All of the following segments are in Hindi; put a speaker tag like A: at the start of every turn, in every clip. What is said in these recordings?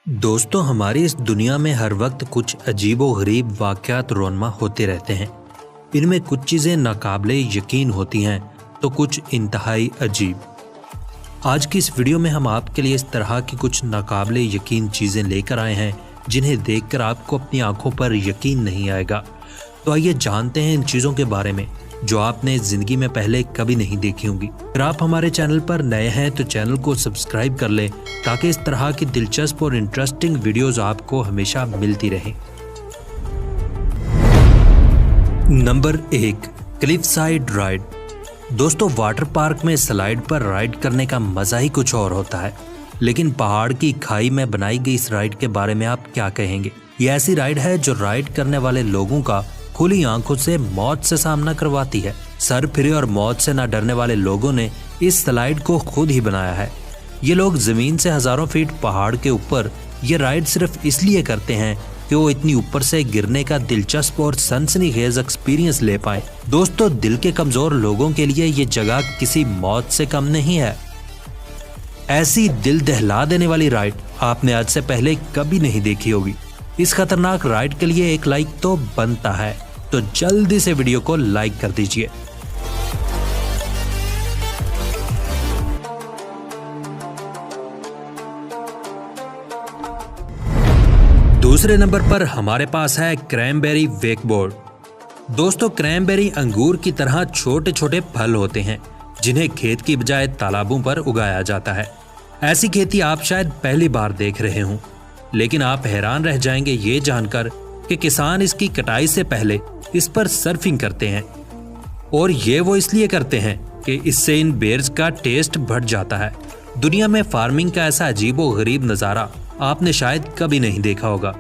A: दोस्तों, हमारी इस दुनिया में हर वक्त कुछ अजीबो-गरीब वाक़यात रोनमा होते रहते हैं। इनमें कुछ चीज़ें नाकाबिले यकीन होती हैं तो कुछ इंतहाई अजीब। आज की इस वीडियो में हम आपके लिए इस तरह की कुछ नाकाबिले यकीन चीज़ें लेकर आए हैं जिन्हें देखकर आपको अपनी आंखों पर यकीन नहीं आएगा। तो आइए जानते हैं इन चीज़ों के बारे में जो आपने ज़िंदगी में पहले कभी नहीं देखी होंगी। अगर आप हमारे चैनल पर नए हैं तो चैनल को सब्सक्राइब कर लें ताकि इस तरह की दिलचस्प और इंटरेस्टिंग वीडियोस आपको हमेशा मिलती रहें। Number 1, Cliff side ride. दोस्तों, वाटर पार्क में स्लाइड पर राइड करने का मजा ही कुछ और होता है, लेकिन पहाड़ की खाई में बनाई गई इस राइड के बारे में आप क्या कहेंगे? ये ऐसी राइड है जो राइड करने वाले लोगों का खुली आंखों से मौत से सामना करवाती है। सर फिरे और मौत से न डरने वाले लोगों ने इस स्लाइड को खुद ही बनाया है। ये लोग जमीन से हजारों फीट पहाड़ के ऊपर ये राइड सिर्फ इसलिए करते हैं कि वो इतनी ऊपर से गिरने का दिलचस्प और सनसनीखेज एक्सपीरियंस ले पाए। दोस्तों, दिल के कमजोर लोगों के लिए ये जगह किसी मौत से कम नहीं है। ऐसी दिल दहला देने वाली राइड आपने आज से पहले कभी नहीं देखी होगी। इस खतरनाक राइड के लिए एक लाइक तो बनता है, तो जल्दी से वीडियो को लाइक कर दीजिए। दूसरे नंबर पर हमारे पास है क्रैनबेरी वेकबोर्ड। दोस्तों, क्रैनबेरी अंगूर की तरह छोटे छोटे फल होते हैं जिन्हें खेत की बजाय तालाबों पर उगाया जाता है। ऐसी खेती आप शायद पहली बार देख रहे हों, लेकिन आप हैरान रह जाएंगे ये जानकर कि किसान इसकी कटाई से पहले इस पर सर्फिंग करते हैं, और ये वो इसलिए करते हैं कि इससे इन बेर्स का टेस्ट बढ़ जाता है। दुनिया में फार्मिंग का ऐसा अजीबो गरीब नज़ारा आपने शायद कभी नहीं देखा होगा।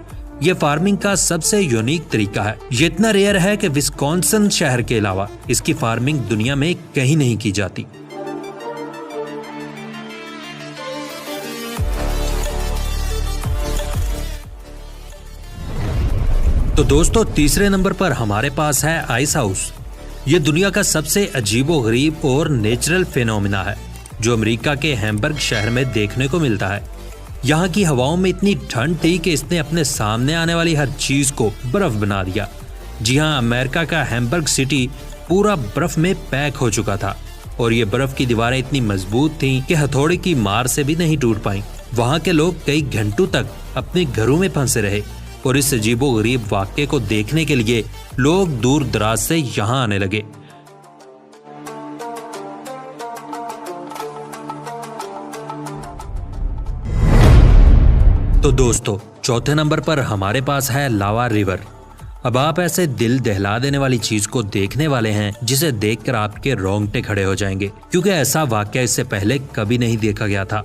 A: ये फार्मिंग का सबसे यूनिक तरीका है। ये इतना रेयर है कि विस्कॉन्सिन शहर के अलावा इसकी फार्मिंग दुनिया में कहीं नहीं की जाती। तो दोस्तों, तीसरे नंबर पर हमारे पास है आइस हाउस। ये दुनिया का सबसे अजीबो-गरीब और नेचुरल फिनोमिना है जो अमेरिका के हैम्बर्ग शहर में देखने को मिलता है। यहाँ की हवाओं में इतनी ठंड थी कि इसने अपने सामने आने वाली हर चीज को बर्फ बना दिया। जी हाँ, अमेरिका का हैम्बर्ग सिटी पूरा बर्फ में पैक हो चुका था, और ये बर्फ की दीवारें इतनी मजबूत थीं कि हथौड़े की मार से भी नहीं टूट पाई। वहाँ के लोग कई घंटों तक अपने घरों में फंसे रहे, और इस अजीबो गरीब वाक़ये को देखने के लिए लोग दूर दराज से यहाँ आने लगे। तो दोस्तों, चौथे नंबर पर हमारे पास है लावा रिवर। अब आप ऐसे दिल दहला देने वाली चीज को देखने वाले हैं जिसे देखकर आपके रोंगटे खड़े हो जाएंगे, क्योंकि ऐसा वाक़या इससे पहले कभी नहीं देखा गया था।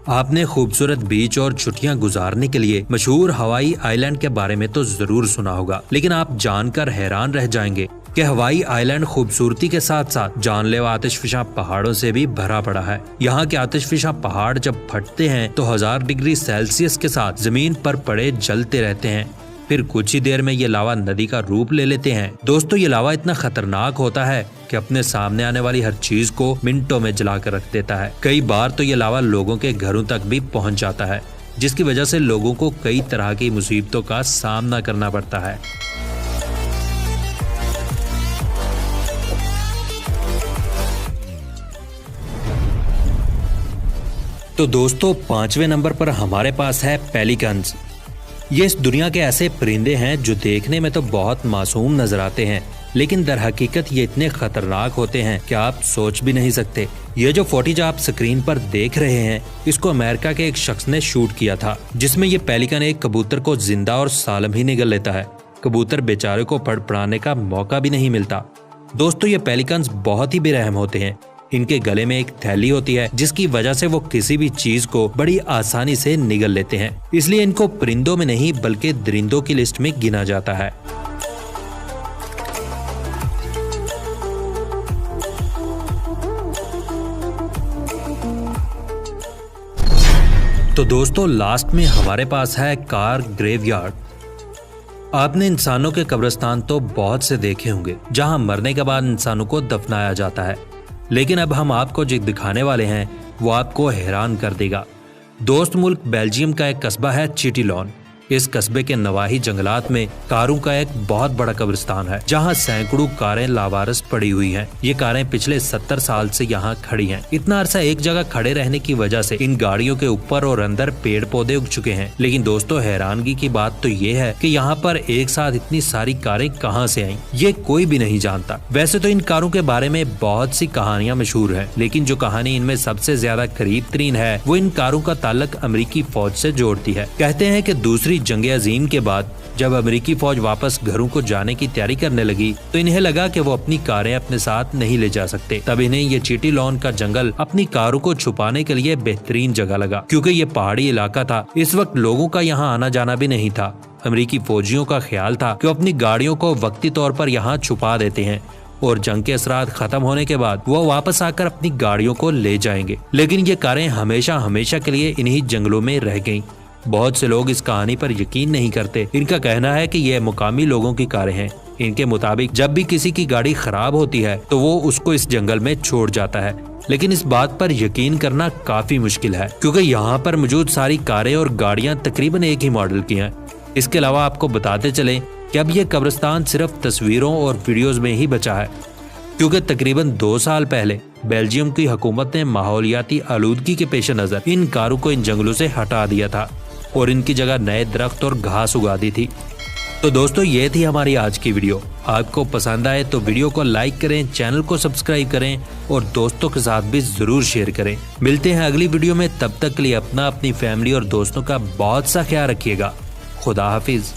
A: आपने खूबसूरत बीच और छुट्टियां गुजारने के लिए मशहूर हवाई आइलैंड के बारे में तो जरूर सुना होगा, लेकिन आप जानकर हैरान रह जाएंगे कि हवाई आइलैंड खूबसूरती के साथ साथ जानलेवा आतिशफिशा पहाड़ों से भी भरा पड़ा है। यहाँ के आतिशफिशा पहाड़ जब फटते हैं तो 1000 डिग्री सेल्सियस के साथ जमीन पर पड़े जलते रहते हैं, फिर कुछ ही देर में ये लावा नदी का रूप ले लेते हैं। दोस्तों, ये लावा इतना खतरनाक होता है कि अपने सामने आने वाली हर चीज को मिनटों में जला कर रख देता है। कई बार तो ये लावा लोगों के घरों तक भी पहुंच जाता है, जिसकी वजह से लोगों को कई तरह की मुसीबतों का सामना करना पड़ता है। तो दोस्तों, पांचवें नंबर पर हमारे पास है पेलिकन्स। ये इस दुनिया के ऐसे परिंदे हैं जो देखने में तो बहुत मासूम नजर आते हैं, लेकिन दर हकीकत ये इतने खतरनाक होते हैं कि आप सोच भी नहीं सकते। ये जो फुटेज आप स्क्रीन पर देख रहे हैं, इसको अमेरिका के एक शख्स ने शूट किया था, जिसमें ये पेलिकन एक कबूतर को जिंदा और सालम ही निगल लेता है। कबूतर बेचारे को फड़फड़ाने का मौका भी नहीं मिलता। दोस्तों, ये पेलिकन्स बहुत ही बेरहम होते हैं। इनके गले में एक थैली होती है जिसकी वजह से वो किसी भी चीज को बड़ी आसानी से निगल लेते हैं, इसलिए इनको परिंदों में नहीं बल्कि दरिंदों की लिस्ट में गिना जाता है। तो दोस्तों, लास्ट में हमारे पास है कार ग्रेवयार्ड। आपने इंसानों के कब्रिस्तान तो बहुत से देखे होंगे जहां मरने के बाद इंसानों को दफनाया जाता है, लेकिन अब हम आपको जो दिखाने वाले हैं वो आपको हैरान कर देगा। दोस्त मुल्क बेल्जियम का एक कस्बा है चिटीलॉन। इस कस्बे के नवाही जंगलात में कारों का एक बहुत बड़ा कब्रिस्तान है, जहां सैकड़ों कारें लावारिस पड़ी हुई हैं। ये कारें पिछले 70 साल से यहाँ खड़ी हैं। इतना अरसा एक जगह खड़े रहने की वजह से इन गाड़ियों के ऊपर और अंदर पेड़ पौधे उग चुके हैं। लेकिन दोस्तों, हैरानगी की बात तो ये है कि यहाँ पर एक साथ इतनी सारी कारें कहाँ से आईं, ये कोई भी नहीं जानता। वैसे तो इन कारों के बारे में बहुत सी कहानियां मशहूर हैं, लेकिन जो कहानी इनमें सबसे ज्यादा करीब तरीन है वो इन कारों का ताल्लुक अमेरिकी फौज से जोड़ती है। कहते हैं कि दूसरी जंग अजीम के बाद जब अमेरिकी फौज वापस घरों को जाने की तैयारी करने लगी तो इन्हें लगा कि वो अपनी कारें अपने साथ नहीं ले जा सकते। तब इन्हें ये चिटीलॉन का जंगल अपनी कारों को छुपाने के लिए बेहतरीन जगह लगा, क्योंकि ये पहाड़ी इलाका था। इस वक्त लोगों का यहाँ आना जाना भी नहीं था। अमेरिकी फौजियों का ख्याल था कि वो अपनी गाड़ियों को वक्ती तौर पर यहाँ छुपा देते हैं और जंग के असरात खत्म होने के बाद वो वापस आकर अपनी गाड़ियों को ले जाएंगे। लेकिन ये कारें हमेशा हमेशा के लिए इन्हीं जंगलों में रह गईं। बहुत से लोग इस कहानी पर यकीन नहीं करते। इनका कहना है कि ये मुकामी लोगों की कारें हैं। इनके मुताबिक जब भी किसी की गाड़ी खराब होती है तो वो उसको इस जंगल में छोड़ जाता है। लेकिन इस बात पर यकीन करना काफी मुश्किल है, क्योंकि यहाँ पर मौजूद सारी कारें और गाड़ियाँ तकरीबन एक ही मॉडल की हैं। इसके अलावा आपको बताते चले कि अब ये कब्रिस्तान सिर्फ तस्वीरों और वीडियोज में ही बचा है, क्योंकि तकरीबन 2 साल पहले बेल्जियम की हुकूमत ने माहौलियाती आलूदगी के पेश नजर इन कारों को इन जंगलों से हटा दिया था और इनकी जगह नए दरख्त और घास उगा दी थी। तो दोस्तों, ये थी हमारी आज की वीडियो। आपको पसंद आए तो वीडियो को लाइक करें, चैनल को सब्सक्राइब करें और दोस्तों के साथ भी जरूर शेयर करें। मिलते हैं अगली वीडियो में, तब तक के लिए अपना, अपनी फैमिली और दोस्तों का बहुत सा ख्याल रखिएगा। खुदा हाफिज।